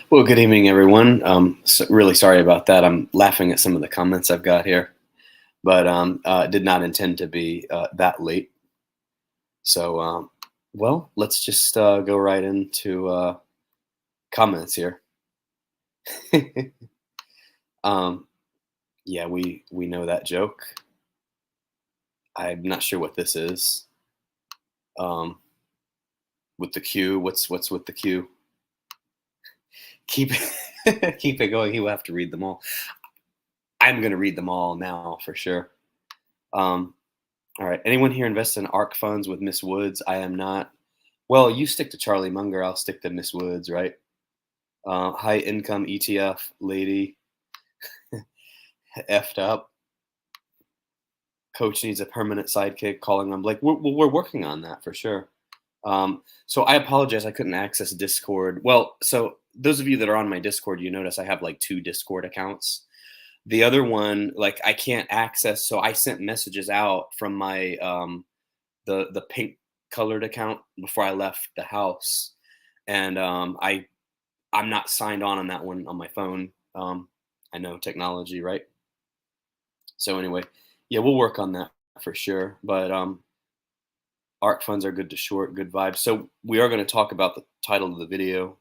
Well, good evening, everyone. Really sorry about that. I'm laughing at some of the comments I've got here, but did not intend to be that late. So, well, let's just go right into comments here. um, yeah, we know that joke. I'm not sure what this is. Um, with the Q, what's with the Q? Keep keep it going. You will have to read them all. I'm going to read them all now for sure. Um, All right. Anyone here invest in ARC funds with Miss Woods? I am not. Well, you stick to Charlie Munger. I'll stick to Miss Woods, right? High income ETF lady effed up. Coach needs a permanent sidekick. Calling on Blake. We're working on that for sure. So I apologize. I couldn't access Discord. Well, so those of you that are on my Discord, you notice I have like 2 Discord accounts. The other one, like I can't access. So I sent messages out from my the pink colored account before I left the house, and I'm not signed on that one on my phone. I know technology, right? So anyway, yeah, we'll work on that for sure. But ARC funds are good to short, good vibes. So we are going to talk about the title of the video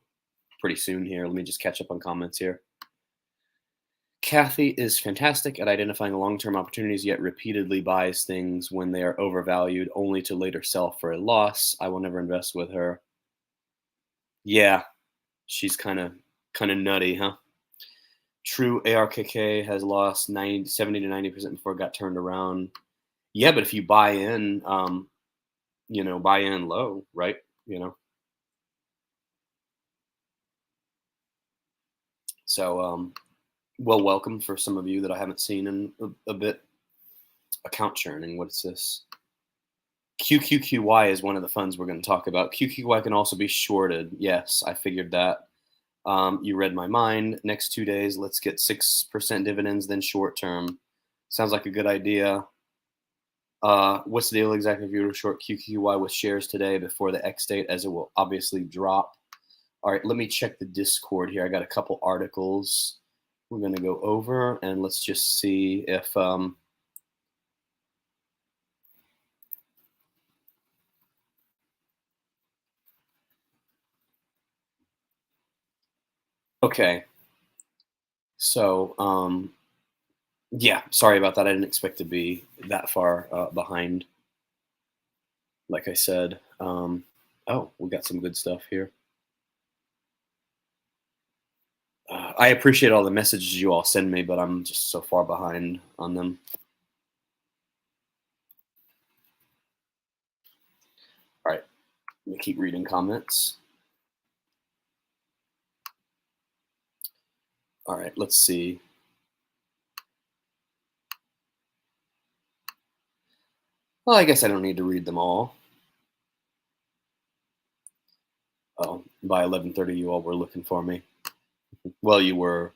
pretty soon here. Let me just catch up on comments here. Kathy is fantastic at identifying long-term opportunities, yet repeatedly buys things when they are overvalued, only to later sell for a loss. I will never invest with her. Yeah, she's kind of nutty, huh? True ARKK has lost 70 to 90% before it got turned around. Yeah, but if you buy in, buy in low, right? So, well, welcome for some of you that I haven't seen in a bit. Account churning. What's this? QQQY is one of the funds we're going to talk about. QQQY can also be shorted. Yes, I figured that. You read my mind. Next 2 days, let's get 6% dividends, then short term. Sounds like a good idea. What's the deal exactly if you were to short QQQY with shares today before the X date, as it will obviously drop? All right, let me check the Discord here. I got a couple articles we're going to go over, and let's just see if okay. So, yeah, sorry about that. I didn't expect to be that far behind. Like I said, oh, we got some good stuff here. I appreciate all the messages you all send me, but I'm just so far behind on them. All right, let me keep reading comments. All right, let's see. Well, I guess I don't need to read them all. Oh, by 11:30, you all were looking for me. Well, you were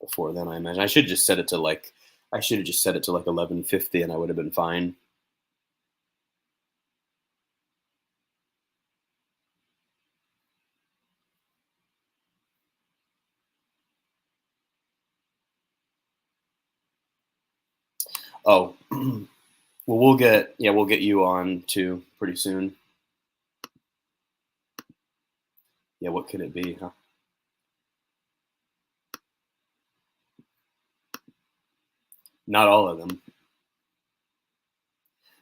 before then, I imagine. I should have just set it to like 11:50, and I would have been fine. Oh, well, we'll get you on too pretty soon. Yeah, what could it be, huh? Not all of them.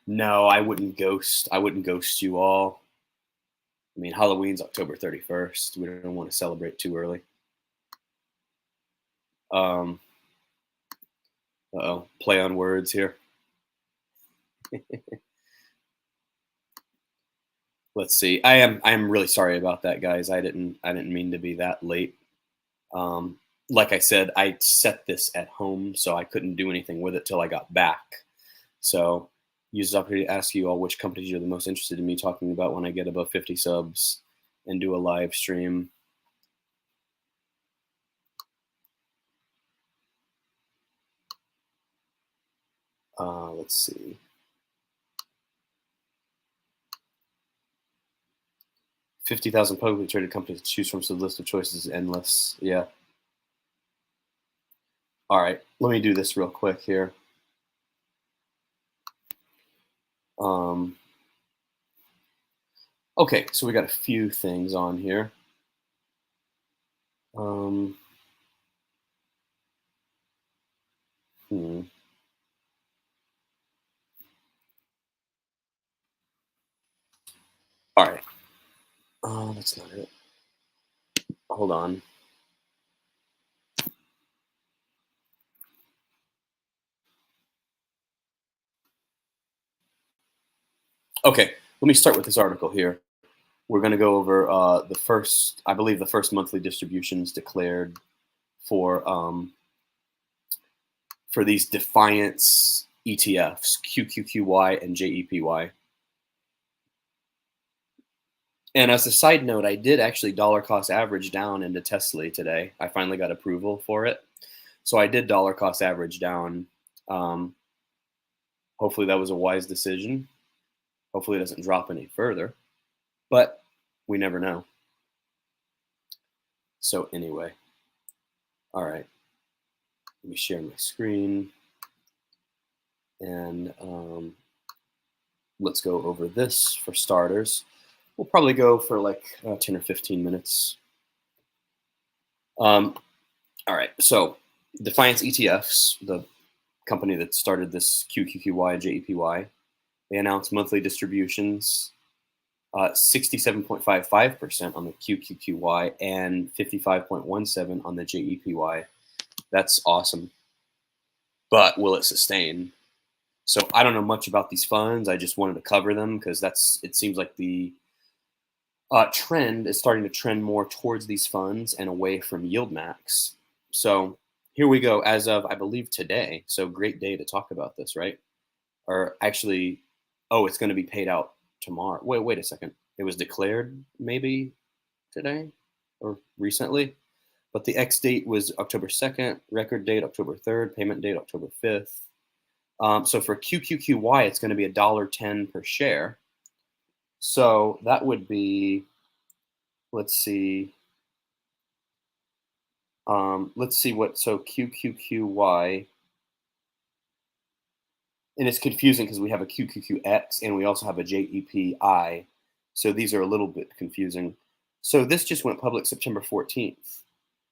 No, I wouldn't ghost. I wouldn't ghost you all. I mean, Halloween's October 31st. We don't want to celebrate too early. Um, uh-oh, play on words here. Let's see. I am really sorry about that, guys. I didn't mean to be that late. Like I said, I set this at home, so I couldn't do anything with it till I got back. So use this opportunity to ask you all which companies you're the most interested in me talking about when I get above 50 subs and do a live stream. Let's see. 50,000 publicly traded companies to choose from, so the list of choices is endless. Yeah. All right, let me do this real quick here. Okay, so we got a few things on here. Um, hmm. All right. Oh, that's not it. Hold on. Okay, let me start with this article here. We're going to go over the first, I believe, the first monthly distributions declared for these Defiance ETFs, QQQY and JEPY. And as a side note, I did actually dollar cost average down into TSLY today. I finally got approval for it. So I did dollar cost average down. Hopefully that was a wise decision. Hopefully it doesn't drop any further, but we never know. So anyway, all right, let me share my screen and let's go over this for starters. We'll probably go for like 10 or 15 minutes. All right, so Defiance ETFs, the company that started this QQQY and JEPY, they announced monthly distributions, 67.55% on the QQQY and 55.17 on the JEPY. That's awesome. But will it sustain? So I don't know much about these funds. I just wanted to cover them because it seems like the trend is starting to trend more towards these funds and away from YieldMax. So here we go as of, I believe, today. So great day to talk about this, right? Or actually, oh, it's going to be paid out tomorrow. Wait a second. It was declared maybe today or recently, but the X date was October 2nd, record date October 3rd, payment date October 5th. So for QQQY, it's going to be $1.10 per share. So that would be, let's see what, so QQQY, and it's confusing because we have a QQQX and we also have a JEPI. So these are a little bit confusing. So this just went public September 14th.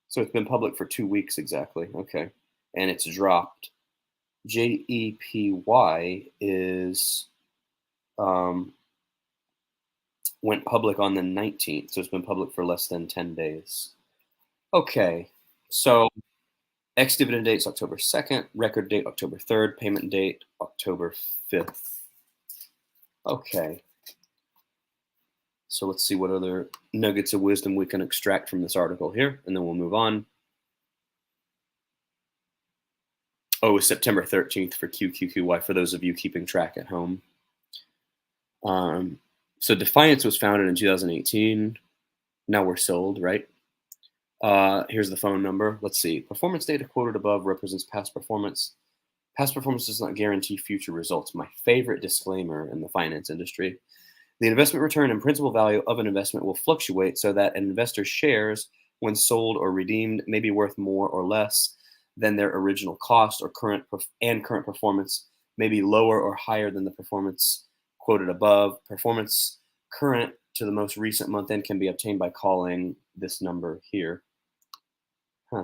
So it's been public for 2 weeks exactly. Okay. And it's dropped. JEPY is went public on the 19th. So it's been public for less than 10 days. Okay. So ex-dividend date is October 2nd, record date October 3rd, payment date October 5th. Okay. So let's see what other nuggets of wisdom we can extract from this article here, and then we'll move on. Oh, it was September 13th for QQQY, for those of you keeping track at home. So Defiance was founded in 2018. Now we're sold, right? Here's the phone number. Let's see. Performance data quoted above represents past performance. Past performance does not guarantee future results. My favorite disclaimer in the finance industry. The investment return and principal value of an investment will fluctuate so that an investor's shares, when sold or redeemed, may be worth more or less than their original cost, or current performance may be lower or higher than the performance quoted above. Performance current to the most recent month end can be obtained by calling this number here.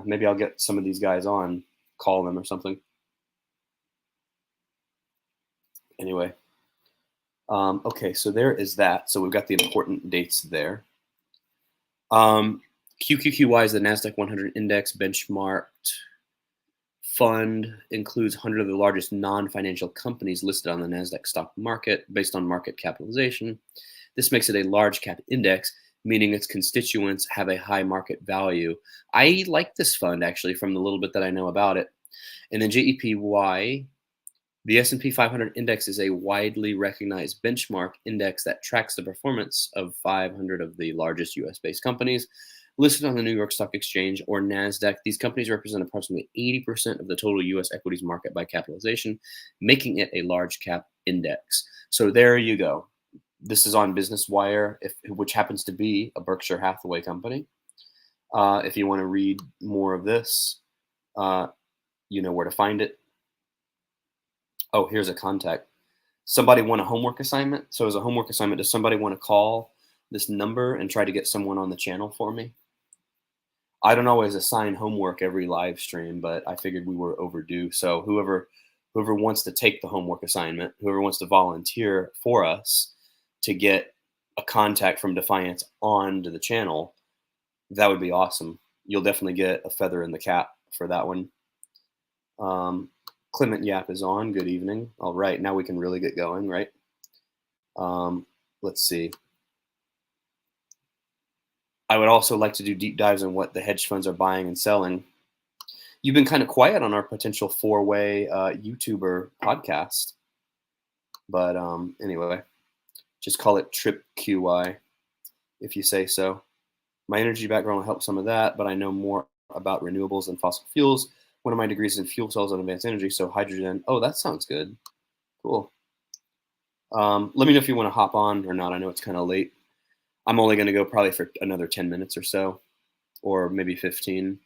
Maybe I'll get some of these guys on, call them or something. Anyway. Okay, so there is that. So we've got the important dates there. QQQY is the NASDAQ 100 index benchmarked fund, includes 100 of the largest non-financial companies listed on the NASDAQ stock market based on market capitalization. This makes it a large cap index, meaning its constituents have a high market value. I like this fund actually from the little bit that I know about it. And then JEPY, the S&P 500 index is a widely recognized benchmark index that tracks the performance of 500 of the largest US-based companies listed on the New York Stock Exchange or NASDAQ. These companies represent approximately 80% of the total US equities market by capitalization, making it a large cap index. So there you go. This is on Business Wire, which happens to be a Berkshire Hathaway company. If you want to read more of this, you know where to find it. Oh, here's a contact. Somebody want a homework assignment? So as a homework assignment, does somebody want to call this number and try to get someone on the channel for me? I don't always assign homework every live stream, but I figured we were overdue. So whoever wants to take the homework assignment, whoever wants to volunteer for us to get a contact from Defiance onto the channel, that would be awesome. You'll definitely get a feather in the cap for that one. Clement Yap is on. Good evening. All right, now we can really get going, right? Let's see. I would also like to do deep dives on what the hedge funds are buying and selling. You've been kind of quiet on our potential four-way YouTuber podcast. But anyway, just call it Trip QY if you say so. My energy background will help some of that, but I know more about renewables and fossil fuels. One of my degrees is in fuel cells and advanced energy, so hydrogen. Oh, that sounds good. Cool. Let me know if you want to hop on or not. I know it's kind of late. I'm only going to go probably for another 10 minutes or so, or maybe 15.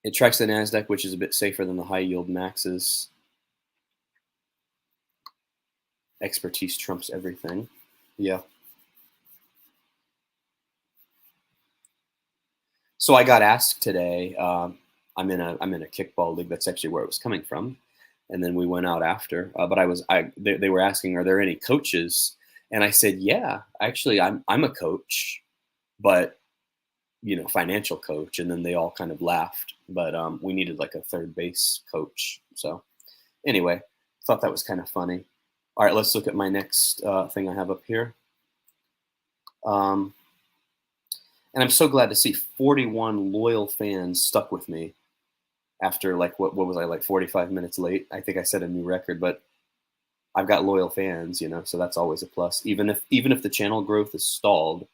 It tracks the NASDAQ, which is a bit safer than the high yield maxes. Expertise trumps everything. Yeah. So I got asked today. I'm in a kickball league. That's actually where it was coming from. And then we went out after. But they were asking, are there any coaches? And I said, yeah, actually, I'm a coach, but financial coach. And then they all kind of laughed. But we needed like a third base coach. So anyway, thought that was kind of funny. All right, let's look at my next thing I have up here. And I'm so glad to see 41 loyal fans stuck with me after like what was I, like 45 minutes late? I think I set a new record, but I've got loyal fans, so that's always a plus. Even if the channel growth is stalled,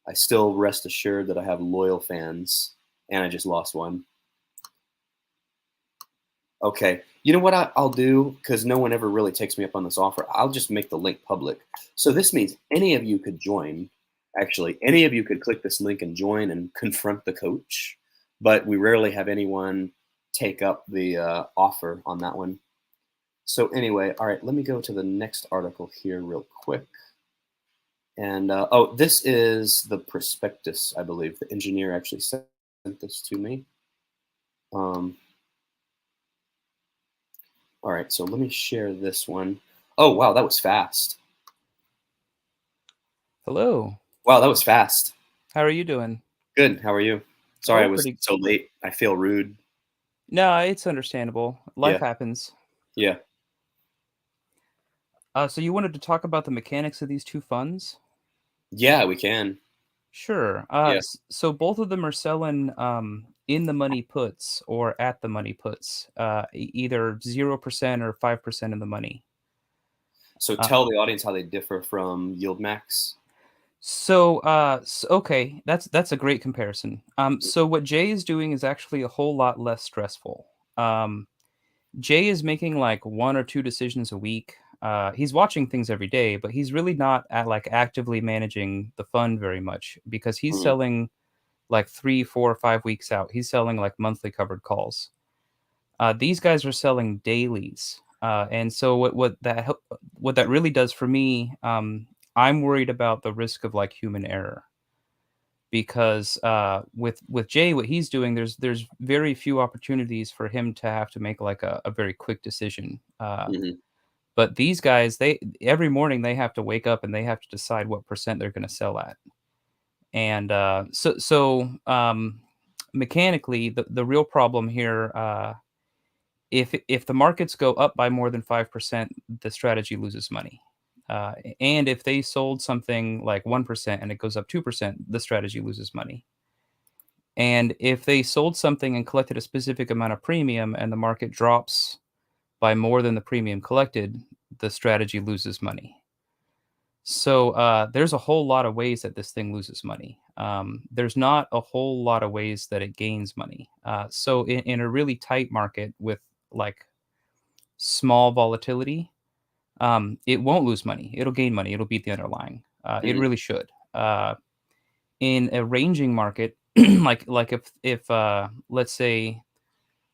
I still rest assured that I have loyal fans, and I just lost one. Okay, you know what I'll do, because no one ever really takes me up on this offer. I'll just make the link public. So this means any of you could join. Actually, any of you could click this link and join and confront the coach, but we rarely have anyone take up the offer on that one. So anyway, all right, let me go to the next article here real quick. And oh, this is the prospectus, I believe. The engineer actually sent this to me. All right, so let me share this one. Oh, wow, that was fast. Hello. Wow, that was fast. How are you doing? Good, how are you? Sorry I was so late. I feel rude. No, it's understandable. Life Yeah. happens. Yeah. So you wanted to talk about the mechanics of these two funds? Yeah, we can. Sure. Yeah. So both of them are selling in the money puts or at the money puts, either 0% or 5% in the money. So tell the audience how they differ from YieldMax. Okay, that's a great comparison. So what Jay is doing is actually a whole lot less stressful. Jay is making like one or two decisions a week. He's watching things every day, but he's really not actively managing the fund very much because he's selling like 3, 4, 5 weeks out. He's selling like monthly covered calls. These guys are selling dailies, and so what that really does for me, I'm worried about the risk of like human error because with Jay, what he's doing, there's very few opportunities for him to have to make like a very quick decision. But these guys, every morning they have to wake up and they have to decide what percent they're going to sell at. And mechanically, the real problem here, if the markets go up by more than 5%, the strategy loses money. And if they sold something like 1% and it goes up 2%, the strategy loses money. And if they sold something and collected a specific amount of premium and the market drops by more than the premium collected, the strategy loses money. So there's a whole lot of ways that this thing loses money. There's not a whole lot of ways that it gains money. So in a really tight market with like small volatility, it won't lose money. It'll gain money. It'll beat the underlying. It really should. In a ranging market, like if let's say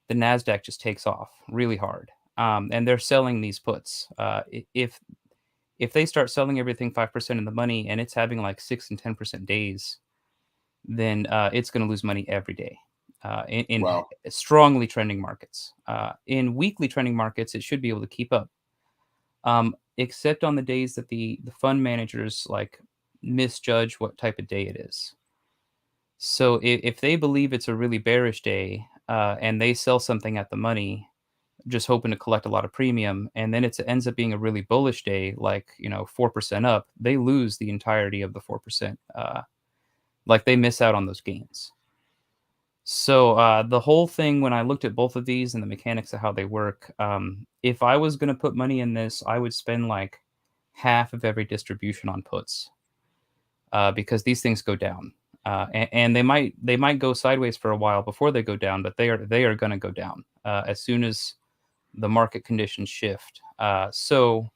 the Nasdaq just takes off really hard, and they're selling these puts, if they start selling everything 5% in the money and it's having like 6 and 10% days, then it's going to lose money every day. In Wow. strongly trending markets, in weekly trending markets, it should be able to keep up, except on the days that the fund managers like misjudge what type of day it is. So if they believe it's a really bearish day, and they sell something at the money, just hoping to collect a lot of premium, and then it ends up being a really bullish day, like 4% up, they lose the entirety of the 4%. Like they miss out on those gains. So the whole thing, when I looked at both of these and the mechanics of how they work, if I was going to put money in this, I would spend like half of every distribution on puts, because these things go down, and they might go sideways for a while before they go down, but they are going to go down as soon as the market conditions shift. So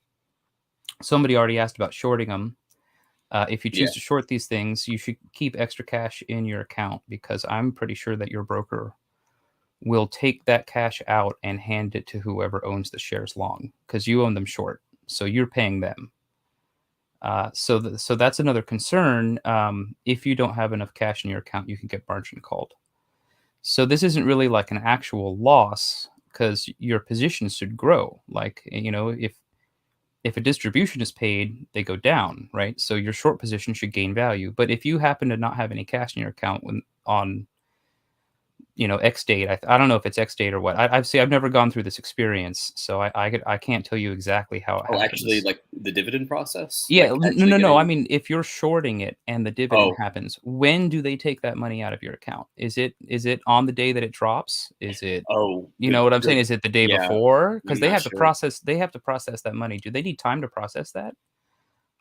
somebody already asked about shorting them. If you choose to short these things, you should keep extra cash in your account, because I'm pretty sure that your broker will take that cash out and hand it to whoever owns the shares long, because you own them short. So you're paying them. So that's another concern. If you don't have enough cash in your account, you can get margin called. So this isn't really like an actual loss, because your positions should grow. Like, if a distribution is paid, they go down, right? So your short position should gain value. But if you happen to not have any cash in your account on X date, I don't know if it's X date or what. I've never gone through this experience, so I can't tell you exactly how it Oh, actually, happens. like the dividend process, Yeah, like no, actually no, no. I getting. mean, if you're shorting it and the dividend Oh, happens, when do they take that money out of your account? Is it on the day that it drops? Is it, oh, you know what I'm saying? good. Is it the day Yeah, before? Because I'm not sure. they have to process that money. Do they need time to process that?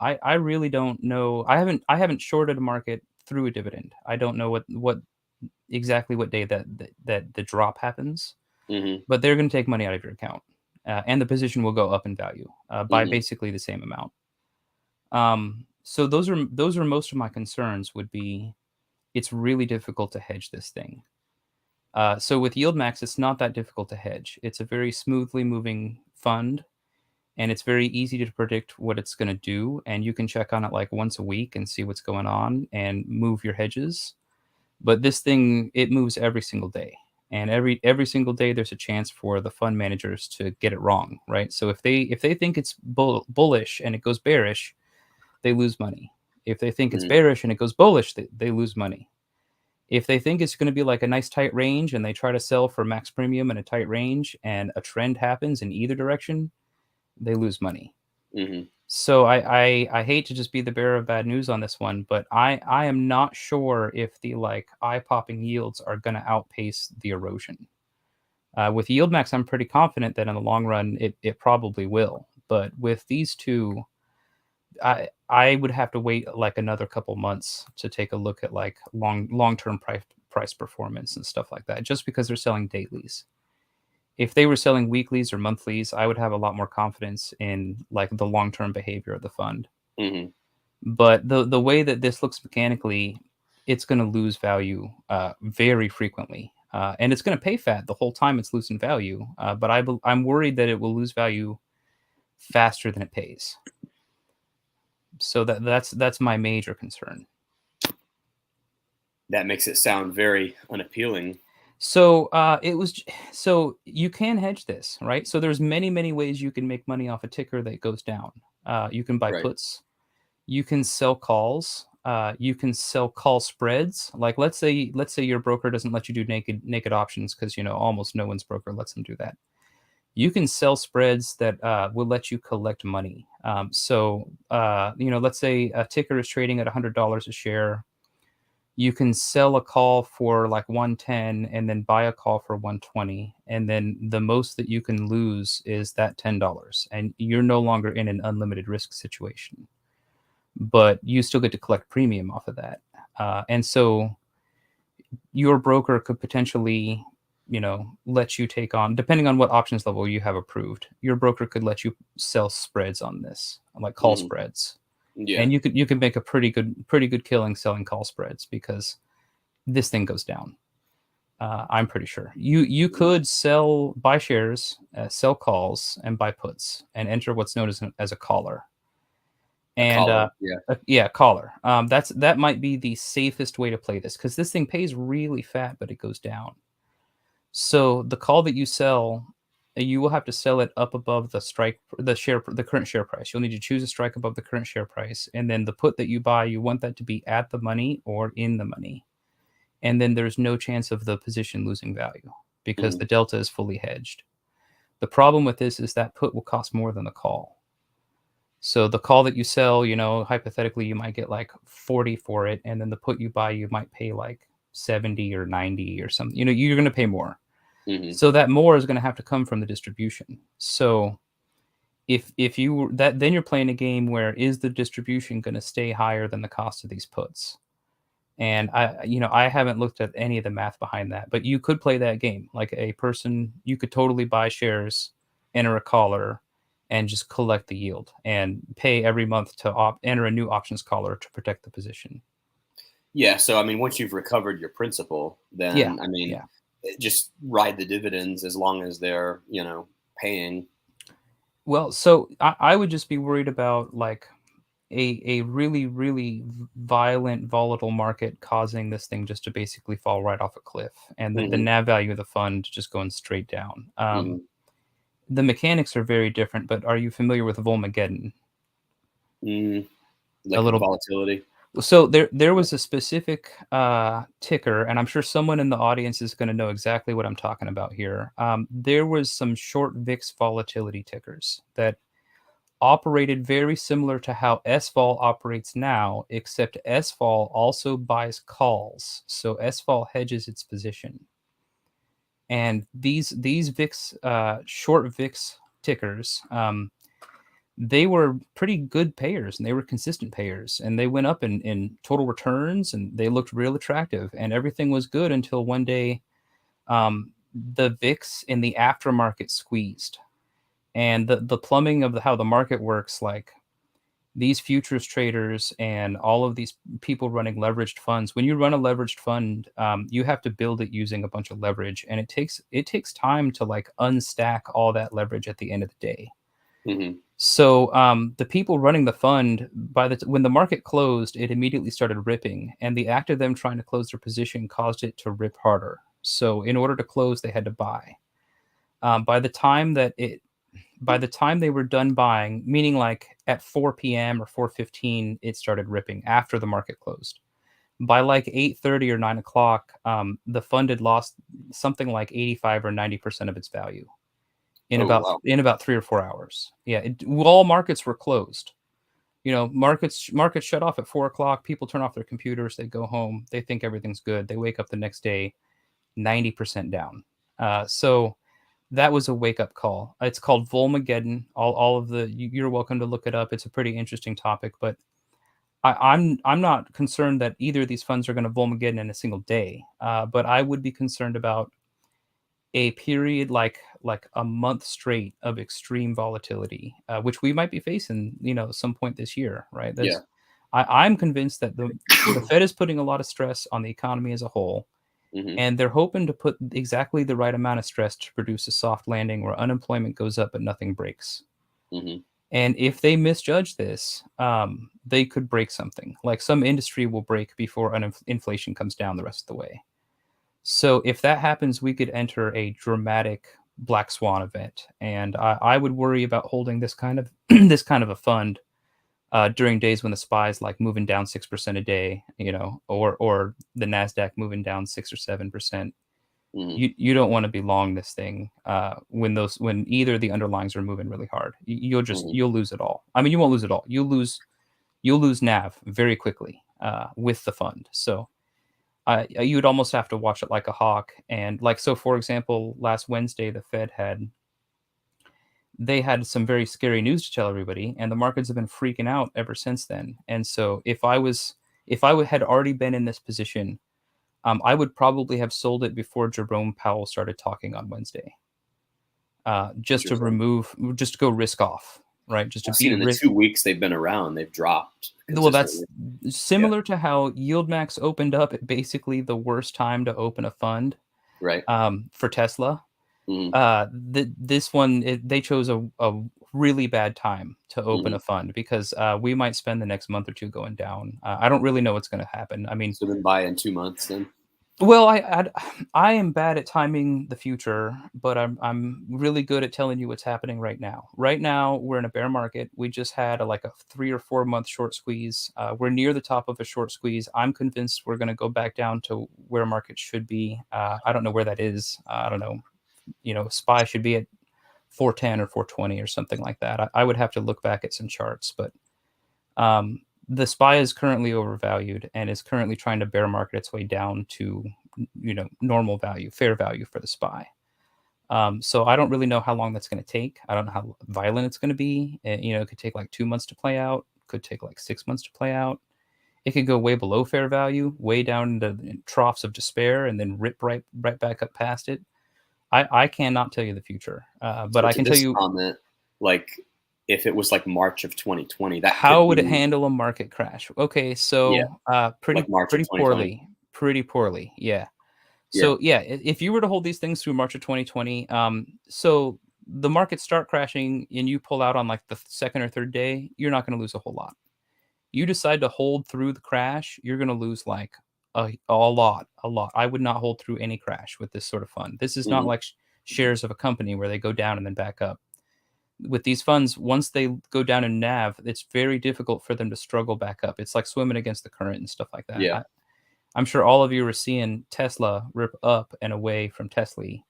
I really don't know. I haven't shorted a market through a dividend. I don't know what exactly what day that the drop happens, Hmm. but they're going to take money out of your account, and the position will go up in value by Hmm. basically the same amount. So those are most of my concerns. Would be, it's really difficult to hedge this thing. So with YieldMax, it's not that difficult to hedge. It's a very smoothly moving fund, and it's very easy to predict what it's going to do. And you can check on it like once a week and see what's going on and move your hedges. But this thing, it moves every single day. And every single day, there's a chance for the fund managers to get it wrong, right? So if they think it's bullish and it goes bearish, they lose money. If they think it's Hmm. bearish and it goes bullish, they lose money. If they think it's going to be like a nice tight range and they try to sell for max premium in a tight range and a trend happens in either direction, they lose money. Hmm. So I hate to just be the bearer of bad news on this one, but I am not sure if the like eye-popping yields are going to outpace the erosion. With YieldMax, I'm pretty confident that in the long run it probably will. But with these two, I would have to wait like another couple months to take a look at like long-term price performance and stuff like that, just because they're selling dailies. If they were selling weeklies or monthlies, I would have a lot more confidence in like the long-term behavior of the fund. Hmm. But the way that this looks mechanically, it's going to lose value very frequently, and it's going to pay fat the whole time it's losing value. But I'm worried that it will lose value faster than it pays. So that's my major concern. That makes it sound very unappealing. So so you can hedge this, right? So there's many ways you can make money off a ticker that goes down. You can buy Right. puts, you can sell calls, you can sell call spreads. Like let's say your broker doesn't let you do naked options, because almost no one's broker lets them do that. You can sell spreads that will let you collect money. Let's say a ticker is trading at $100 a share. You can sell a call for like 110 and then buy a call for 120, and then the most that you can lose is that $10, and you're no longer in an unlimited risk situation, but you still get to collect premium off of that. And so your broker could potentially let you take on, depending on what options level you have approved, your broker could let you sell spreads on this, like call spreads. Yeah. And you could make a pretty good killing selling call spreads because this thing goes down. I'm pretty sure you could buy shares, sell calls, and buy puts, and enter what's known as a collar. And collar, collar. That might be the safest way to play this because this thing pays really fat, but it goes down. So the call that you sell, you will have to sell it up above the current share price. You'll need to choose a strike above the current share price, and then the put that you buy, you want that to be at the money or in the money. And then there's no chance of the position losing value because the delta is fully hedged. The problem with this is that put will cost more than the call. So the call that you sell, hypothetically, you might get like 40 for it. And then the put you buy, you might pay like 70 or 90 or something. You're going to pay more. So that more is going to have to come from the distribution. So then you're playing a game where is the distribution going to stay higher than the cost of these puts? And I haven't looked at any of the math behind that, but you could play that game. Like a person, you could totally buy shares, enter a collar, and just collect the yield and pay every month to enter a new options collar to protect the position. Yeah. So, I mean, once you've recovered your principal, then, just ride the dividends as long as they're, paying. Well, so I would just be worried about like a really, really violent, volatile market causing this thing just to basically fall right off a cliff, and the NAV value of the fund just going straight down. The mechanics are very different, but are you familiar with Volmageddon? Like a little volatility. So there was a specific ticker, and I'm sure someone in the audience is going to know exactly what I'm talking about here. There was some short VIX volatility tickers that operated very similar to how SVOL operates now, except SVOL also buys calls. So SVOL hedges its position. And these VIX, short VIX tickers, they were pretty good payers and they were consistent payers, and they went up in total returns and they looked real attractive and everything was good until one day the VIX in the aftermarket squeezed. And the plumbing of how the market works, like these futures traders and all of these people running leveraged funds, when you run a leveraged fund, you have to build it using a bunch of leverage, and it takes time to like unstack all that leverage at the end of the day. So the people running the fund, when the market closed, it immediately started ripping, and the act of them trying to close their position caused it to rip harder. So in order to close, they had to buy. By the time they were done buying, meaning like at 4 p.m. or 4:15, it started ripping after the market closed. By like 8:30 or 9 o'clock, the fund had lost something like 85 or 90% of its value in about 3 or 4 hours. Yeah, all markets were closed. Markets shut off at 4 o'clock. People turn off their computers. They go home. They think everything's good. They wake up the next day, 90% down. So that was a wake-up call. It's called Volmageddon. You're welcome to look it up. It's a pretty interesting topic, but I'm not concerned that either of these funds are going to Volmageddon in a single day. But I would be concerned about a period like a month straight of extreme volatility, which we might be facing, some point this year, right? I'm convinced that the Fed is putting a lot of stress on the economy as a whole. And they're hoping to put exactly the right amount of stress to produce a soft landing where unemployment goes up but nothing breaks. And if they misjudge this, they could break something. Like some industry will break before inflation comes down the rest of the way. So if that happens, we could enter a dramatic black swan event. And I would worry about holding this kind of a fund during days when the SPY is like moving down 6% a day, or the NASDAQ moving down 6 or 7%. You don't want to be long this thing when either the underlyings are moving really hard. You'll lose it all. I mean, you won't lose it all. You'll lose NAV very quickly with the fund. So you would almost have to watch it like a hawk. And so for example, last Wednesday the Fed had some very scary news to tell everybody, and the markets have been freaking out ever since then. And so if I had already been in this position, I would probably have sold it before Jerome Powell started talking on Wednesday, just to go risk off, right? Just to I've seen be in the risk. 2 weeks they've been around, they've dropped Well, that's consistently. similar to how YieldMax opened up at basically the worst time to open a fund, Right. for Tesla. Mhm, This one, they chose a really bad time to open a mhm. fund because we might spend the next month or two going down. I don't really know what's going to happen. I mean, So then buy in 2 months then? well, I am bad at timing the future, but I'm really good at telling you what's happening right now. Right now, we're in a bear market. We just had like a 3 or 4 month short squeeze. We're near the top of a short squeeze. I'm convinced we're going to go back down to where markets should be. I don't know where that is. I don't know. SPY should be at 410 or 420 or something like that. I would have to look back at some charts, but um, the SPY is currently overvalued and is currently trying to bear market its way down to normal value, fair value for the SPY. So I don't really know how long that's going to take. I don't know how violent it's going to be. It could take like 2 months to play out. Could take like 6 months to play out. It could go way below fair value, way down into the troughs of despair, and then rip right back up past it. I cannot tell you the future, but So I to can tell this you comment, like, if it was like March of 2020, that how could would it be, handle a market crash. Okay, yeah, so like pretty March of pretty 2020. poorly, pretty poorly, yeah. Yeah. So yeah, if you were to hold these things through March of 2020, so the markets start crashing and you pull out on like the second or third day, you're not going to lose a whole lot. You decide to hold through the crash, you're going to lose like a lot, a lot. I would not hold through any crash with this sort of fund. This is not Mhm, like shares of a company where they go down and then back up. With these funds, once they go down in NAV, it's very difficult for them to struggle back up. It's like swimming against the current and stuff like that. yeah. I'm sure all of you are seeing Tesla rip up and away from TSLY,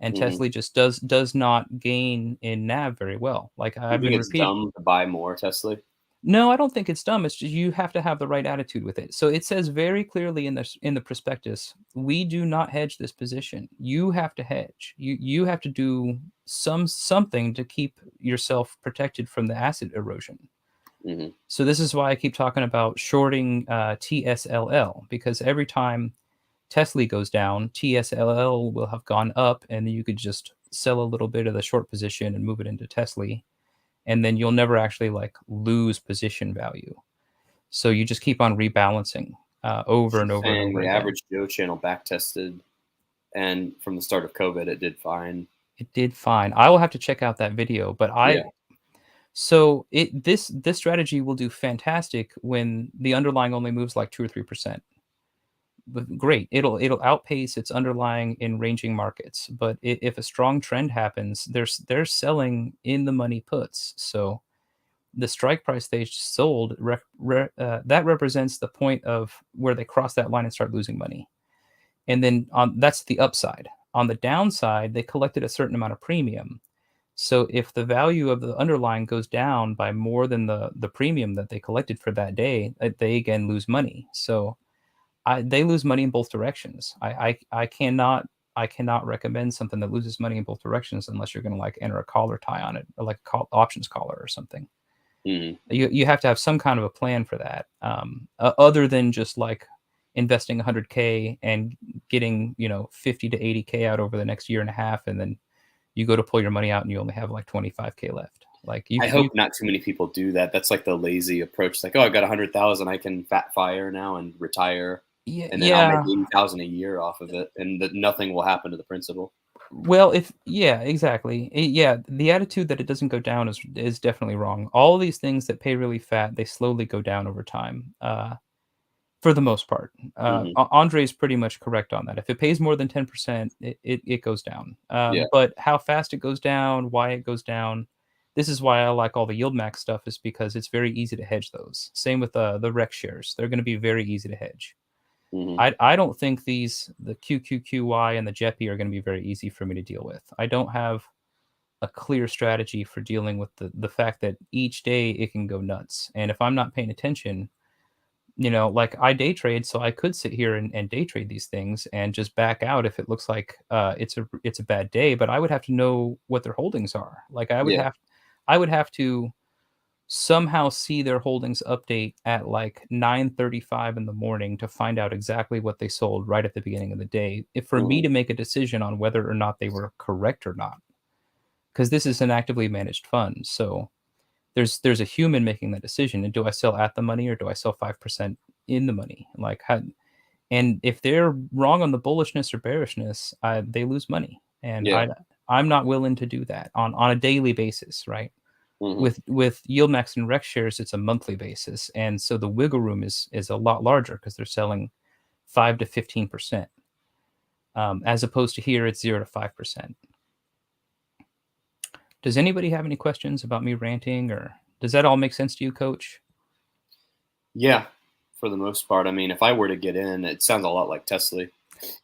and Mhm. TSLY just does not gain in NAV very well. Like You I've think been it's repeating. dumb to buy more Tesla? No, I don't think it's dumb. It's just you have to have the right attitude with it. So it says very clearly in the prospectus, we do not hedge this position. You have to hedge. You have to do something to keep yourself protected from the asset erosion. Mhm. So this is why I keep talking about shorting TSLL, because every time TSLY goes down, TSLL will have gone up, and then you could just sell a little bit of the short position and move it into TSLY, and then you'll never actually like lose position value. So you just keep on rebalancing over and over and Saying over the again. average Joe channel back tested, and from the start of COVID, it did fine. It did fine. I will have to check out that video, but Yeah. this strategy will do fantastic when the underlying only moves like 2 or 3%. But great, it'll outpace its underlying in ranging markets. But if a strong trend happens, they're selling in the money puts. So the strike price they sold that represents the point of where they cross that line and start losing money. And then that's the upside. On the downside, they collected a certain amount of premium. So if the value of the underlying goes down by more than the premium that they collected for that day, they again lose money. So they lose money in both directions. I cannot recommend something that loses money in both directions unless you're going to like enter a collar tie on it, or like a options collar or something. Mhm. You have to have some kind of a plan for that, other than just like investing 100K and getting 50 to 80K out over the next year and a half, and then you go to pull your money out and you only have like 25K left. Like I you hope not too many people do that. That's like the lazy approach. Like, oh, I got 100,000. I can fat fire now and retire, yeah, and then I'll make yeah. 80,000 a year off of it, and that nothing will happen to the principal. Well, if yeah, exactly. Yeah, the attitude that it doesn't go down is definitely wrong. All these things that pay really fat, they slowly go down over time. For the most part, Hmm. Andre is pretty much correct on that. If it pays more than 10%, it goes down. Yeah. But how fast it goes down, why it goes down, this is why I like all the YieldMax stuff, is because it's very easy to hedge those. Same with the Rec shares; they're going to be very easy to hedge. Hmm. I don't think the QQQY and the JEPY are going to be very easy for me to deal with. I don't have a clear strategy for dealing with the fact that each day it can go nuts. And if I'm not paying attention, like I day trade, so I could sit here and day trade these things and just back out if it looks like it's a bad day. But I would have to know what their holdings are. Like Yeah. I would have to somehow see their holdings update at like 9:35 in the morning to find out exactly what they sold right at the beginning of the day, for me to make a decision on whether or not they were correct or not, because this is an actively managed fund. So there's a human making that decision. And do I sell at the money or do I sell 5% in the money? Like how, and if they're wrong on the bullishness or bearishness, they lose money. And Yeah. I'm not willing to do that on a daily basis, right? Hmm. With YieldMax and Rex shares, it's a monthly basis, and so the wiggle room is a lot larger because they're selling 5 to 15%, as opposed to here it's 0 to 5%. Does anybody have any questions about me ranting, or does that all make sense to you, Coach? Yeah, for the most part. I mean, if I were to get in, it sounds a lot like TSLY.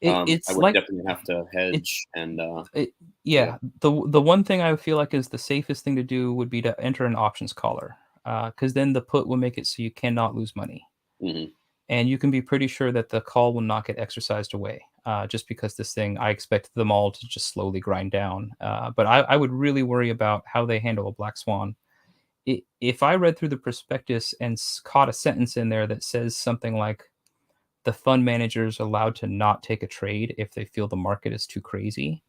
I It's would like definitely have to it, hedge and it yeah. yeah. The one thing I feel like is the safest thing to do would be to enter an options collar, because then the put will make it so you cannot lose money. Hmm. And you can be pretty sure that the call will not get exercised away, just because this thing, I expect them all to just slowly grind down. But I would really worry about how they handle a black swan. If I read through the prospectus and caught a sentence in there that says something like the fund manager is allowed to not take a trade if they feel the market is too crazy,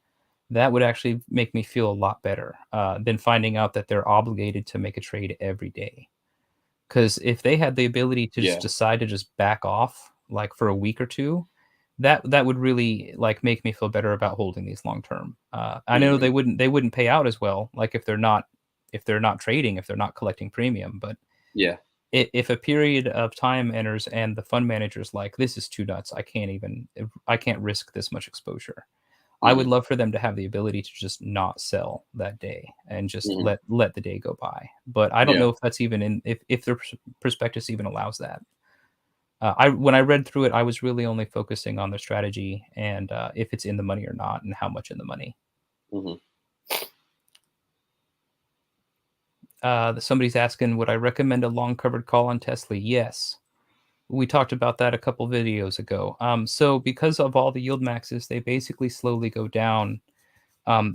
that would actually make me feel a lot better than finding out that they're obligated to make a trade every day. Because if they had the ability to just Yeah. decide to just back off, like, for a week or two, that would really, like, make me feel better about holding these long term. I know Hmm. they wouldn't pay out as well, like, if they're not trading, if they're not collecting premium, but Yeah. if a period of time enters and the fund manager's like, "This is too nuts. I can't risk this much exposure." I would Hmm. love for them to have the ability to just not sell that day and just Hmm. let the day go by. But I don't Yeah. know if that's even if their prospectus even allows that. I when I read through it, I was really only focusing on the strategy and if it's in the money or not, and how much in the money. Hmm. Somebody's asking, would I recommend a long covered call on Tesla? Yes. We talked about that a couple videos ago. So because of all the yield maxes, they basically slowly go down.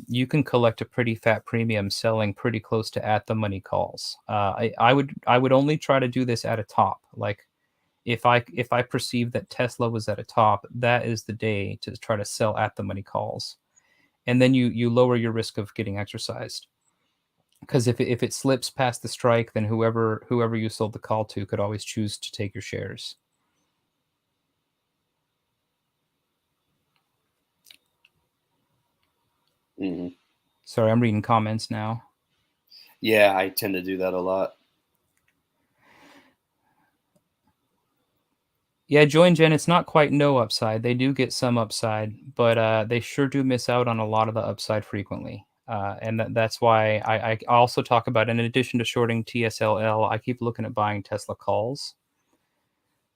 You can collect a pretty fat premium selling pretty close to at the money calls. I would only try to do this at a top. Like if I perceive that Tesla was at a top, that is the day to try to sell at the money calls, and then you lower your risk of getting exercised. Because if it slips past the strike, then whoever you sold the call to could always choose to take your shares. Hmm. Sorry, I'm reading comments now. Yeah, I tend to do that a lot. Yeah, join Gen. It's not quite no upside. They do get some upside, but they sure do miss out on a lot of the upside frequently. And that's why I also talk about, in addition to shorting TSLL, I keep looking at buying Tesla calls.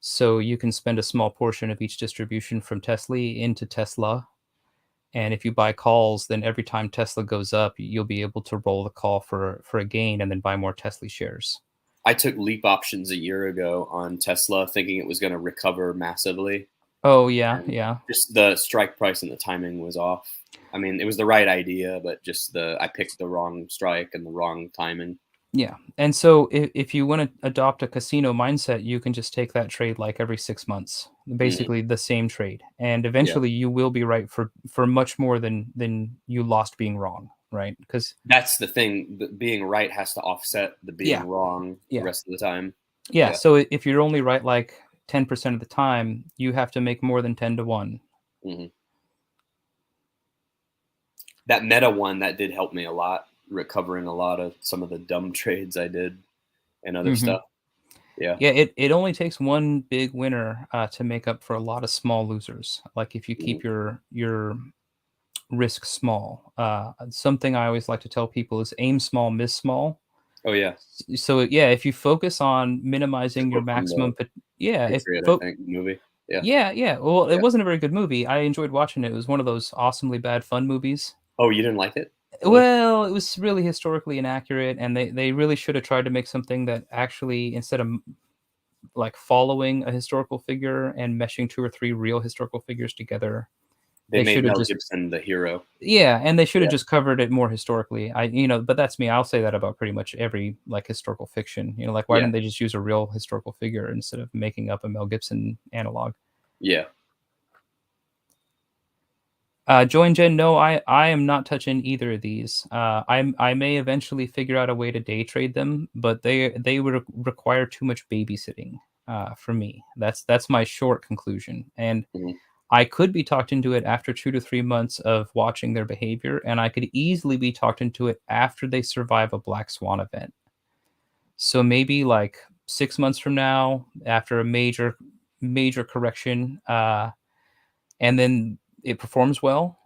So you can spend a small portion of each distribution from Tesla into Tesla. And if you buy calls, then every time Tesla goes up, you'll be able to roll the call for a gain and then buy more Tesla shares. I took leap options a year ago on Tesla, thinking it was going to recover massively, Oh, yeah, and yeah. just the strike price and the timing was off. I mean, it was the right idea, but just I picked the wrong strike and the wrong timing. Yeah. And so if you want to adopt a casino mindset, you can just take that trade like every 6 months, Hmm. basically the same trade. And Yeah, eventually you will be right for much more than you lost being wrong, right? Because that's the thing. Being right has to offset the being yeah, wrong the yeah, rest of the time. yeah. Yeah. So if you're only right like 10% of the time, you have to make more than 10 to 1. Hmm. That meta one that did help me a lot, recovering a lot of some of the dumb trades I did and other Hmm. stuff. Yeah. Yeah, it only takes one big winner to make up for a lot of small losers. Like if you Hmm. keep your risk small. Something I always like to tell people is aim small, miss small. Oh yeah, So yeah, if you focus on it's a minimizing your quote from the maximum, yeah, Patriot, I think, movie. Yeah, yeah, yeah. Well, it yeah. wasn't a very good movie. I enjoyed watching it. It was one of those awesomely bad fun movies. Oh, you didn't like it? Really? Well, it was really historically inaccurate, and they really should have tried to make something that actually, instead of like following a historical figure and meshing two or three real historical figures together, They made Mel Gibson the hero. Yeah, and they should have just covered it more historically. But that's me. I'll say that about pretty much every like historical fiction. Like why didn't they just use a real historical figure instead of making up a Mel Gibson analog? Yeah. Join Jen, no, I am not touching either of these. I may eventually figure out a way to day trade them, but they would require too much babysitting for me. That's my short conclusion. And I could be talked into it after 2 to 3 months of watching their behavior, and I could easily be talked into it after they survive a black swan event. So maybe like 6 months from now, after a major correction, and then it performs well,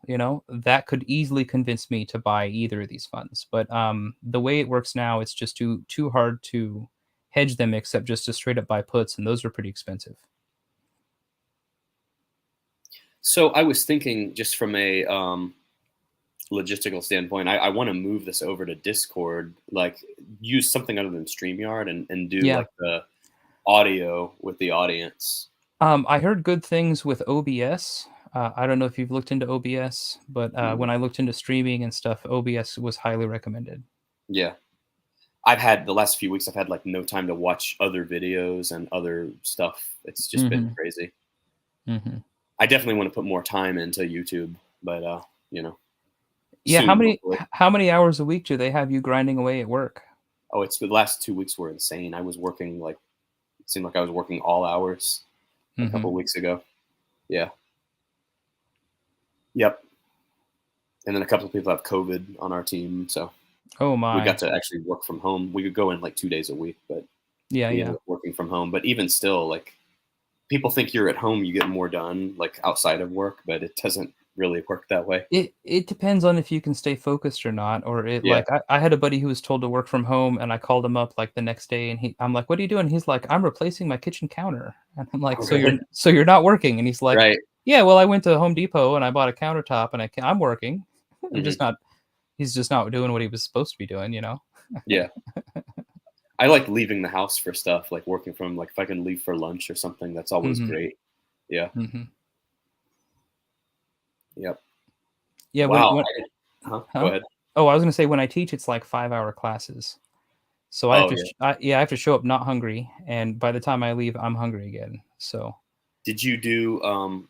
that could easily convince me to buy either of these funds. But the way it works now, it's just too hard to hedge them except just to straight up buy puts, and those are pretty expensive. So I was thinking, just from a logistical standpoint, I want to move this over to Discord, like use something other than StreamYard and do like the audio with the audience. I heard good things with OBS. I don't know if you've looked into OBS, but when I looked into streaming and stuff, OBS was highly recommended. Yeah. I've had the last few weeks, I've had like no time to watch other videos and other stuff. It's just been crazy. I definitely want to put more time into YouTube, but yeah. Soon, how many hours a week do they have you grinding away at work? Oh, it's the last 2 weeks were insane. I was working it seemed like I was working all hours a couple of weeks ago. Yeah. Yep. And then a couple of people have COVID on our team, so oh my, we got to actually work from home. We could go in like 2 days a week, but working from home. But even still, like, people think you're at home, you get more done like outside of work, but it doesn't really work that way. It depends on if you can stay focused or not, or like I had a buddy who was told to work from home, and I called him up like the next day, and I'm like, "What are you doing?" He's like, "I'm replacing my kitchen counter," and I'm like, "So you're not working?" And he's like, right. "Yeah, well, I went to Home Depot and I bought a countertop, and I'm working. I'm just not." He's just not doing what he was supposed to be doing, Yeah. I like leaving the house for stuff, like working from, like if I can leave for lunch or something, that's always great. Yeah. Yep. Yeah. Wow. Go ahead. Oh, I was gonna say, when I teach, it's like 5-hour classes, so I have to I have to show up not hungry, and by the time I leave, I'm hungry again. So, did you do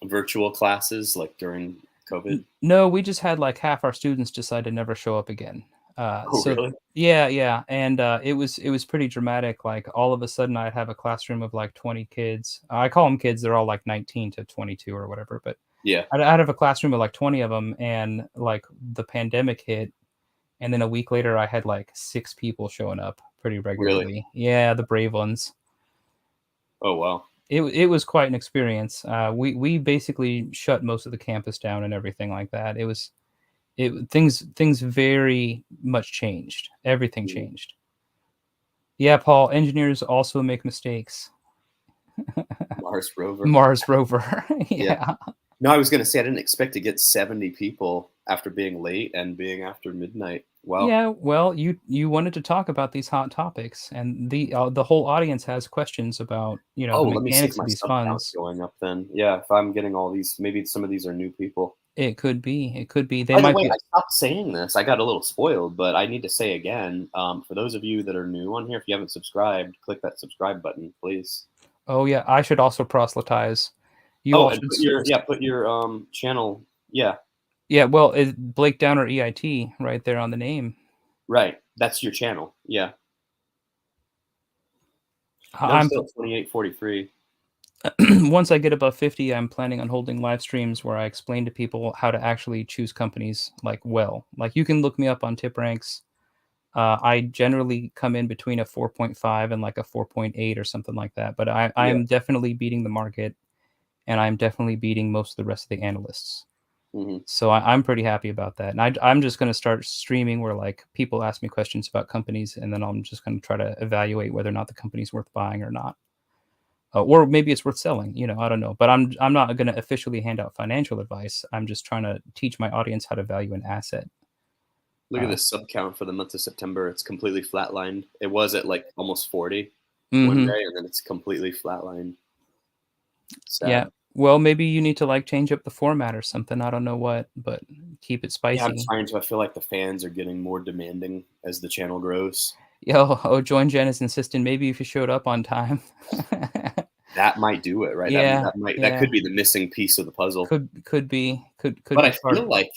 virtual classes like during COVID? No, we just had like half our students decide to never show up again. Really? Yeah, and it was pretty dramatic. Like all of a sudden, I'd have a classroom of like 20 kids. I call them kids; they're all like 19 to 22 or whatever. But yeah, I'd have a classroom of like 20 of them, and like the pandemic hit, and then a week later, I had like 6 people showing up pretty regularly. Really? Yeah, the brave ones. Oh wow. It was quite an experience. We basically shut most of the campus down and everything like that. Things very much changed. Everything changed. Yeah, Paul, engineers also make mistakes. Mars rover. Mars rover. Yeah. No, I was going to say I didn't expect to get 70 people after being late and being after midnight. Wow. Yeah, well, you wanted to talk about these hot topics, and the whole audience has questions about the mechanics of these funds. Going up then. Yeah, if I'm getting all these, maybe some of these are new people. It could be. They By might the way, be. I stopped saying this. I got a little spoiled, but I need to say again, for those of you that are new on here, if you haven't subscribed, click that subscribe button, please. Oh yeah, I should also proselytize. Put your channel. Yeah. Yeah, well, Blake Downer EIT right there on the name. Right, that's your channel. Yeah. I'm still 2843. Once I get above 50, I'm planning on holding live streams where I explain to people how to actually choose companies like you can look me up on TipRanks. I generally come in between a 4.5 and like a 4.8 or something like that, but I am definitely beating the market, and I'm definitely beating most of the rest of the analysts. So I'm pretty happy about that. And I'm just going to start streaming where like people ask me questions about companies, and then I'm just going to try to evaluate whether or not the company's worth buying or not. Or maybe it's worth selling, I don't know. But I'm not going to officially hand out financial advice. I'm just trying to teach my audience how to value an asset. Look at this sub count for the month of September. It's completely flatlined. It was at like almost 40 one day, and then it's completely flatlined. Sad. Yeah, Well, maybe you need to like change up the format or something. I don't know what, but keep it Yeah, I'm spicy. trying to. I feel like the fans are getting more demanding as the channel grows. Yo, oh, Join Jen is insisting maybe if you showed up on time. That might do it, right? Yeah, That yeah. could be the missing piece of the puzzle. Could be could But be I part. feel like,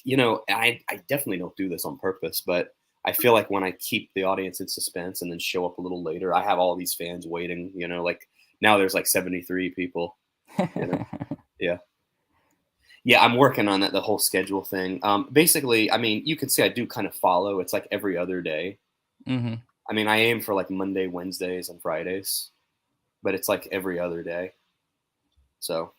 I definitely don't do this on purpose, but I feel like when I keep the audience in suspense and then show up a little later, I have all these fans waiting, like now there's like 73 people, you know. Yeah. Yeah, I'm working on that, the whole schedule thing. Basically, I mean, you could say I do kind of follow. It's like every other day. Mhm. I mean, I aim for like Monday, Wednesdays, and Fridays, but it's like every other day. So,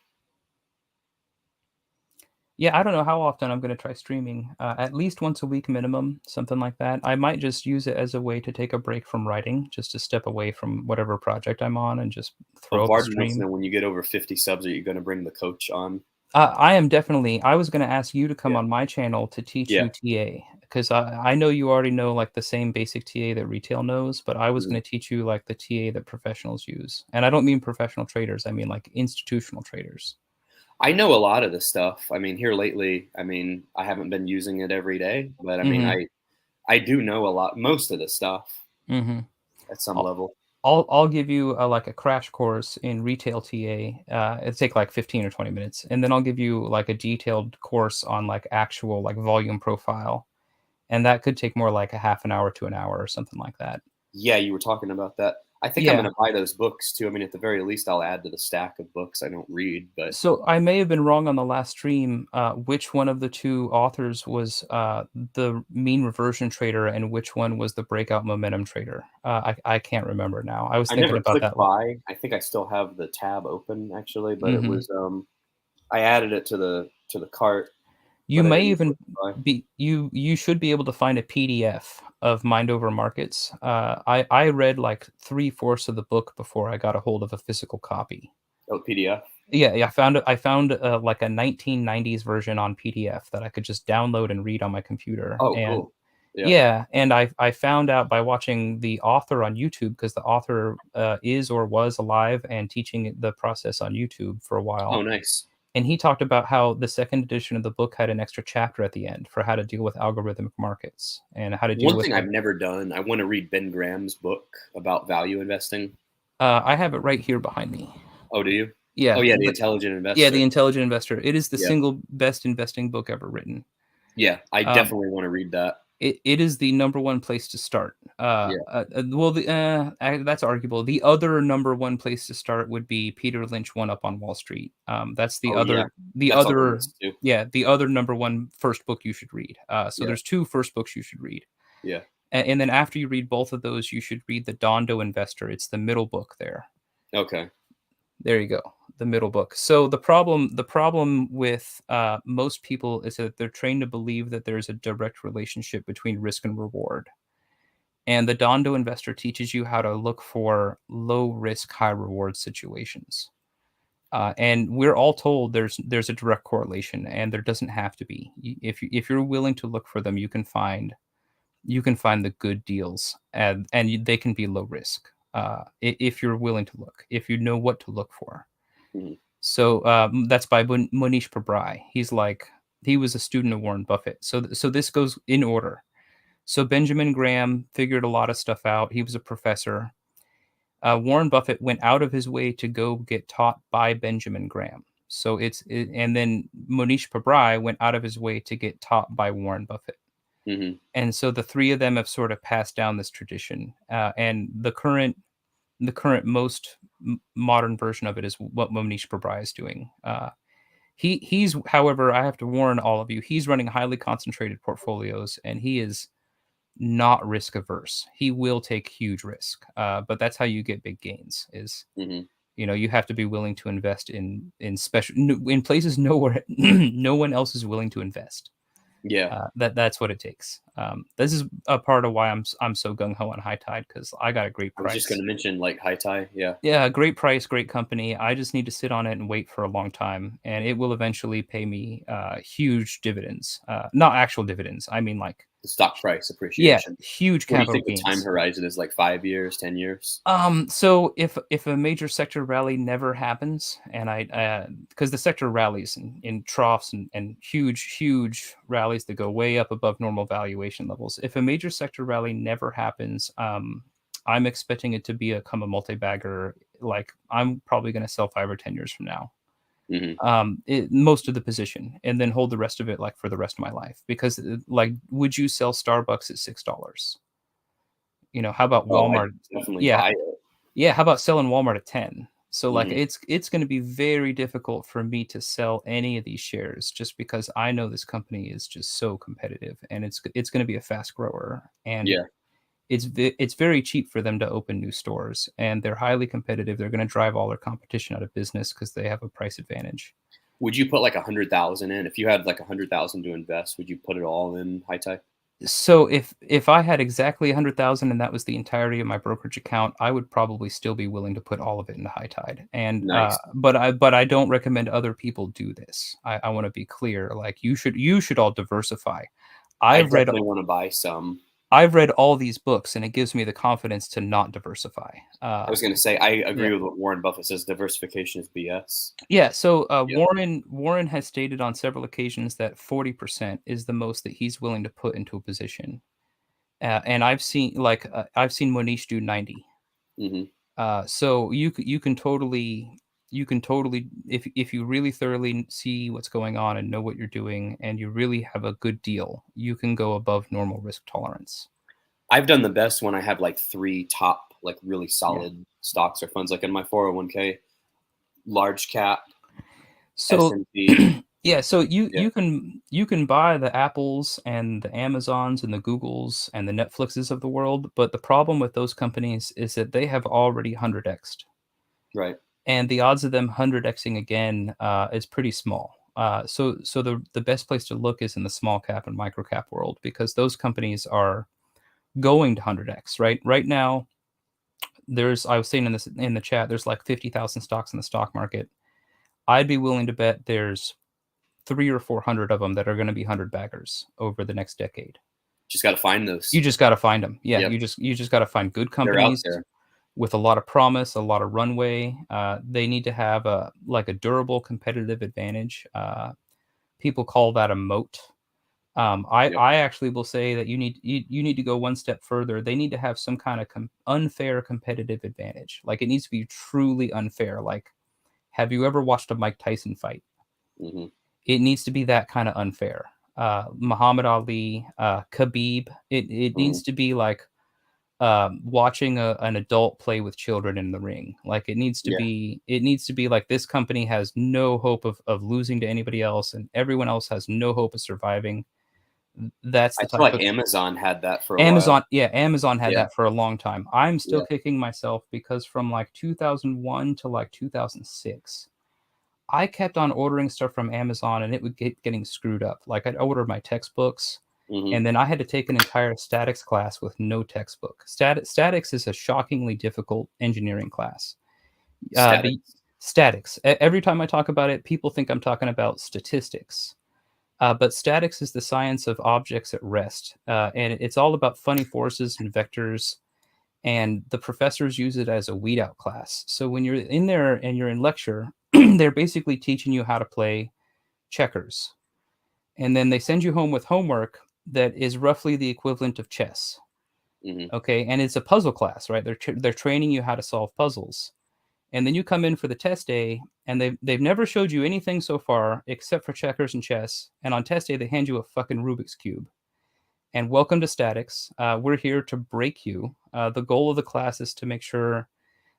Yeah, I don't know how often I'm gonna try streaming. At least once a week minimum, something like that. I might just use it as a way to take a break from writing, just to step away from whatever project I'm on and just throw up a Varden wants to stream. know, when you get over 50 subs, are you going to bring the coach on? I am definitely. I was gonna ask you to come Yeah. on my channel to teach Yeah. you TA, because I know you already know, like, the same basic TA that retail knows, but I was Mhm. gonna teach you, like, the TA that professionals use, and I don't mean professional traders, I mean, like, institutional traders. I know a lot of this stuff. I mean, here lately, I mean, I haven't been using it every day, but I mean, Mhm, I do know a lot, most of the stuff mhm. at some I'll level. I'll give you a, like, a crash course in retail TA, it'll take, like, 15 or 20 minutes, and then I'll give you, like, a detailed course on, like, actual, like, volume profile, and that could take more like a half an hour to an hour or something like that. Yeah, you were talking about that. I think I'm Yeah. going to buy those books too. I mean, at the very least, I'll add to the stack of books I don't read. But So I may have been wrong on the last stream, which one of the 2 authors was, the mean reversion trader and which one was the breakout momentum trader. I can't remember now. I was I thinking never about clicked that. buy. I think I still have the tab open actually, but it Mhm. was I added it to the cart, You but I may didn't even click buy. you should be able to find a PDF of Mind Over Markets. I read, like, 3/4 of the book before I got a hold of a physical copy. Oh, PDF. Yeah, yeah, I found, like, a 1990s version on PDF that I could just download and read on my computer, Oh, and cool. Yeah. yeah, and I found out by watching the author on YouTube, because the author, is or was alive and teaching the process on YouTube for a Oh, while, nice. and he talked about how the 2nd edition of the book had an extra chapter at the end for how to deal with algorithmic markets and how to deal One with, thing like I've never done, I want to read Ben Graham's book about value investing. I have it right here behind me. Oh, do you? Oh, Yeah, yeah, The Intelligent yeah, The Investor. Intelligent Investor. It is the Yeah. single best investing book ever written. Yeah, I Um, definitely want to read that. it is the number one place to start. Yeah. Well, that's arguable. The other number one place to start would be Peter Lynch, One Up on Wall Street. That's Oh, yeah. the That's on the other, list too. yeah, the other number one first book you should read. So Yeah. there's 2 first books you should read, Yeah. and then after you read both of those, you should read the Dondo Investor. It's the middle book there. Okay. There you go, the middle book. So the problem with most people is that they're trained to believe that there's a direct relationship between risk and reward. And the Dondo Investor teaches you how to look for low risk, high reward situations. And we're all told there's a direct correlation, and there doesn't have to be. If you're willing to look for them, you can find the good deals, and they can be low risk. If you're willing to look, if you know what to look for. Mhm. So that's by Monish Pabrai. He was a student of Warren Buffett. So this goes in order. So Benjamin Graham figured a lot of stuff out. He was a professor. Warren Buffett went out of his way to go get taught by Benjamin Graham. And then Monish Pabrai went out of his way to get taught by Warren Buffett. Mhm. And so the three of them have sort of passed down this tradition. And the current most modern version of it is what Monish Pabrai is doing. He's, however, I have to warn all of you, he's running highly concentrated portfolios, and he is not risk averse. He will take huge risk, but that's how you get big gains. Mhm. You have to be willing to invest in special in places nowhere no one else is willing to invest. Yeah. That's what it takes. This is a part of why I'm so gung ho on High Tide, because I got a great I was just going price. to mention like high tie. Yeah. Yeah, great price, great company. I just need to sit on it and wait for a long time, and it will eventually pay me huge dividends. Not actual dividends. I mean, like, The stock price Yeah, appreciation. huge What do you capital think the time gains. horizon is, like 5 years, 10 years? So if a major sector rally never happens, and because the sector rallies in troughs and huge rallies that go way up above normal valuation levels. If a major sector rally never happens, I'm expecting it to become a multi-bagger. Like I'm probably going to sell 5 or 10 years from now. Mhm. Most of the position, and then hold the rest of it like for the rest of my life. Because like, would you sell Starbucks at $6? How about Oh, I'd Walmart? definitely Yeah, buy it. yeah, how about selling Walmart at 10? So, like, Mhm. it's gonna be very difficult for me to sell any of these shares just because I know this company is just so competitive, and it's gonna be a fast grower, and Yeah. it's very cheap for them to open new stores, and they're highly competitive. They're gonna drive all their competition out of business because they have a price advantage. Would you put like 100,000 in? If you had like 100,000 to invest, would you put it all in high tech? So if I had exactly 100,000 and that was the entirety of my brokerage account, I would probably still be willing to put all of it into high tide. And Nice. but I don't recommend other people do this. I want to be clear. Like you should all diversify. I I've read definitely wanna buy some. I've read all these books, and it gives me the confidence to not diversify. I was gonna say, I Yeah. agree with what Warren Buffett says, diversification is BS. Yeah, so Yeah. Warren has stated on several occasions that 40% is the most that he's willing to put into a position. And I've seen Monish do 90. Mhm. So you can totally, if you really thoroughly see what's going on and know what you're doing and you really have a good deal, you can go above normal risk tolerance. I've done the best when I have like 3 top, like, really Yeah. solid stocks or funds, like in my 401k, large cap, So S&P. yeah, so you Yeah, you can you can buy the Apples and the Amazons and the Googles and the Netflixes of the world, but the problem with those companies is that they have already 100x'd. right. And the odds of them 100xing again is pretty small. So the best place to look is in the small cap and micro cap world because those companies are going to 100x. Right now, I was saying in the chat, there's like 50,000 stocks in the stock market. I'd be willing to bet there's 300 or 400 of them that are going to be 100 baggers over the next decade. Just gotta find You those. just got to find them. Yeah, Yep, you just got to find good they're out companies there. with a lot of promise, a lot of runway. They need to have a durable competitive advantage. People call that a moat. Yep. I actually will say that you need to go one step further. They need to have some kind of unfair competitive advantage. Like it needs to be truly unfair. Like, have you ever watched a Mike Tyson fight? Mhm, It needs to be that kind of unfair. Muhammad Ali, Khabib. It mhm. needs to be like watching an adult play with children in the ring. Like Yeah. it needs to be like this company has no hope of losing to anybody else, and everyone else has no hope of surviving. That's I the feel type like of Amazon had that for a while. Amazon. Yeah, Amazon had Yeah, that for a long time. I'm still yeah. kicking myself because from like 2001 to like 2006. I kept on ordering stuff from Amazon and it would getting screwed up. Like I'd order my textbooks Mhm. and then I had to take an entire statics class with no textbook. Statics is a shockingly difficult engineering class. But Statics. statics. Every time I talk about it, people think I'm talking about statistics. But statics is the science of objects at rest, and it's all about funny forces and vectors. And the professors use it as a weed out class. So when you're in there and you're in lecture, they're basically teaching you how to play checkers. And then they send you home with homework that is roughly the equivalent of chess. Mhm. Okay. And it's a puzzle class, right? They're training you how to solve puzzles. And then you come in for the test day and they've never showed you anything so far except for checkers and chess. And on test day, they hand you a fucking Rubik's Cube. And welcome to statics. We're here to break you. The goal of the class is to make sure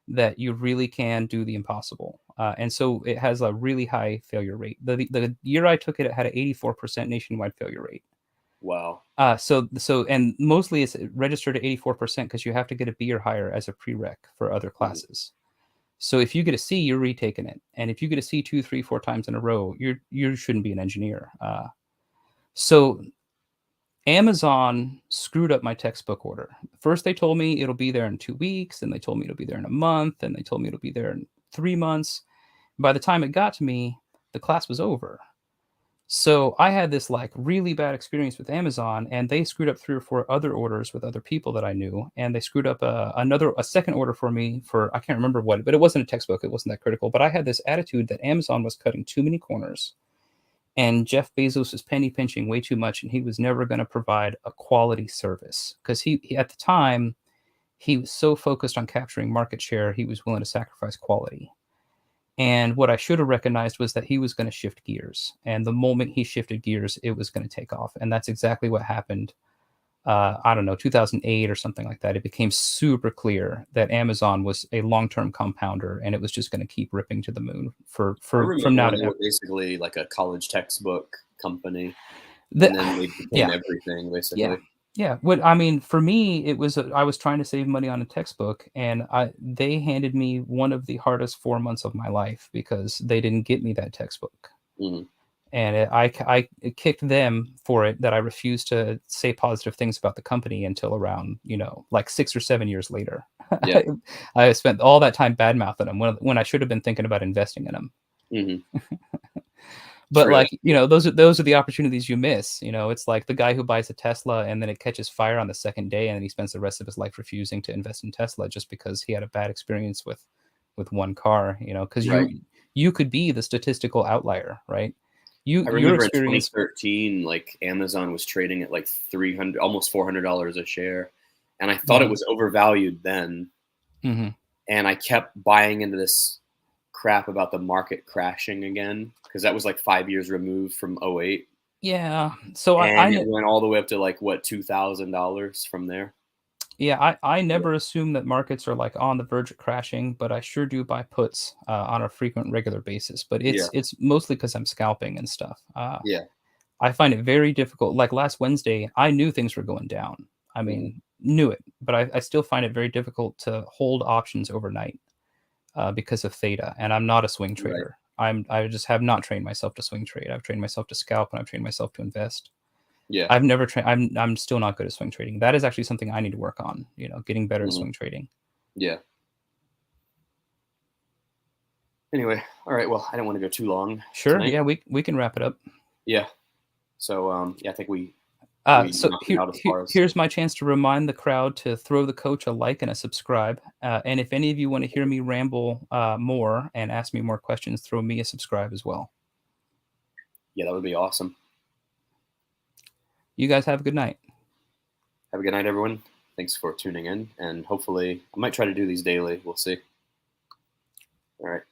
that you really can do the impossible. And so it has a really high failure rate. The year I took it, it had an 84% nationwide failure rate. Wow. And mostly it's registered at 84% because you have to get a B or higher as a prereq for other Mhm. classes. So if you get a C, you're retaking it, and if you get a C 2, 3, 4 times in a row, you shouldn't be an engineer. So Amazon screwed up my textbook order. First, they told me it'll be there in 2 weeks, and they told me it'll be there in a month, and they told me it'll be there in 3 months. By the time it got to me, the class was over. So I had this like really bad experience with Amazon, and they screwed up 3 or 4 other orders with other people that I knew, and they screwed up a second order for me for I can't remember what, but it wasn't a textbook. It wasn't that critical. But I had this attitude that Amazon was cutting too many corners, and Jeff Bezos was penny pinching way too much, and he was never going to provide a quality service because he at the time he was so focused on capturing market share, he was willing to sacrifice quality. And what I should have recognized was that he was going to shift gears. And the moment he shifted gears, it was going to take off. And that's exactly what happened. I don't know, 2008 or something like that. It became super clear that Amazon was a long-term compounder, and it was just going to keep ripping to the moon for I from remember now when to they ever. were basically like a college textbook company, The, and then they became yeah, everything yeah, basically. yeah. What I mean for me, it was I was trying to save money on a textbook, and they handed me one of the hardest 4 months of my life because they didn't get me that textbook. Mhm. And I kicked them for it that I refused to say positive things about the company until around, like 6 or 7 years later. Yeah. I spent all that time bad mouthing them when I should have been thinking about investing in them. Mhm. But True. like, those are the opportunities you miss. It's like the guy who buys a Tesla and then it catches fire on the second day, and then he spends the rest of his life refusing to invest in Tesla just because he had a bad experience with one car. Because Right. you could be the statistical outlier, right? I Your remember in experience. 2013, like Amazon was trading at like 300, almost $400 a share, and I thought it Mhm, was overvalued then, mhm. and I kept buying into this crap about the market crashing again because that was like 5 years removed from '08, Yeah. So and it went all the way up to like what $2,000 from there. I Yeah. never assume that markets are like on the verge of crashing, but I sure do buy puts on a frequent, regular basis. But Yeah. it's mostly because I'm scalping and stuff. Yeah. I find it very difficult. Like last Wednesday, I knew things were going down. I Mhm. mean, knew it, but I still find it very difficult to hold options overnight because of theta. And I'm not a swing Right. trader. I just have not trained myself to swing trade. I've trained myself to scalp, and I've trained myself to invest. Yeah. I've never trained. I'm still not good at swing trading. That is actually something I need to work on. Getting better at Mhm. swing trading. Yeah. Anyway, all right. Well, I don't want to go too long Sure. tonight. Yeah, we can wrap it up. Yeah. So yeah, I think we So knocked it out as far as here's my chance to remind the crowd to throw the coach a like and a subscribe. And if any of you want to hear me ramble more and ask me more questions, throw me a subscribe as well. yeah, that would be awesome. You guys have a good night. Have a good night, everyone. Thanks for tuning in, and hopefully, I might try to do these daily. We'll see. All right.